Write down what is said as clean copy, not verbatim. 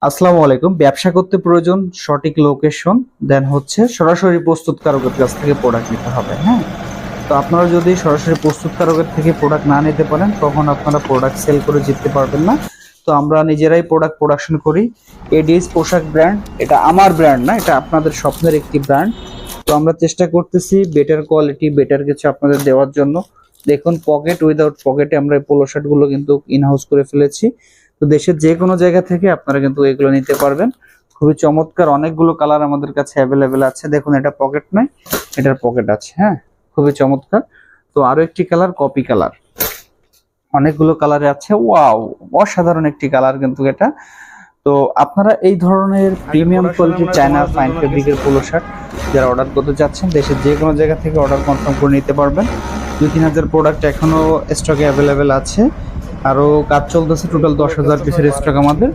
আসসালামু আলাইকুম। ব্যবসা করতে প্রয়োজন সঠিক লোকেশন, দেন হচ্ছে সরাসরি প্রস্তুতকারকের কাছ থেকে প্রোডাক্ট নিতে হবে, হ্যাঁ? তো আপনারা যদি সরাসরি প্রস্তুতকারকের থেকে প্রোডাক্ট না নিতে পারেন, তখন আপনারা প্রোডাক্ট সেল করে জিততে পারবেন না। তো আমরা নিজেরাই প্রোডাক্ট প্রোডাকশন করি। এডিস পোশাক ব্র্যান্ড, এটা আমার ব্র্যান্ড না, এটা আপনাদের স্বপ্নের একটি ব্র্যান্ড। তো আমরা চেষ্টা করতেছি বেটার কোয়ালিটি, বেটার কিছু আপনাদের দেওয়ার জন্য। দেখুন পকেট উইদাউট পকেটে আমরা এই পোলো শার্টগুলো কিন্তু ইনহাউস করে ফেলেছি। তো দেশের যে কোনো জায়গা থেকে আপনারা কিন্তু এগুলো নিতে পারবেন। খুবই চমৎকার অনেকগুলো কালার আমাদের কাছে অ্যাভেলেবেল আছে। দেখুন এটা পকেট নয়, এটার পকেট আছে, হ্যাঁ? খুবই চমৎকার। তো আরো একটি কালার কপি কালার, অনেকগুলো কালারে আছে। ওয়াও, অসাধারণ একটি কালার কিন্তু এটা। তো আপনারা এই ধরনের প্রিমিয়াম কোয়ালিটির চায়না ফাইন ফেব্রিকের পোলো শার্ট যারা অর্ডার করতে চাচ্ছেন, দেশের যে কোনো জায়গা থেকে অর্ডার কনফার্ম করে নিতে পারবেন। 2-3 হাজার প্রোডাক্ট এখনো স্টকে অ্যাভেলেবেল আছে। আরো কাজ চলতেছে, টোটাল 10,000 পিসের স্টক আমাদের।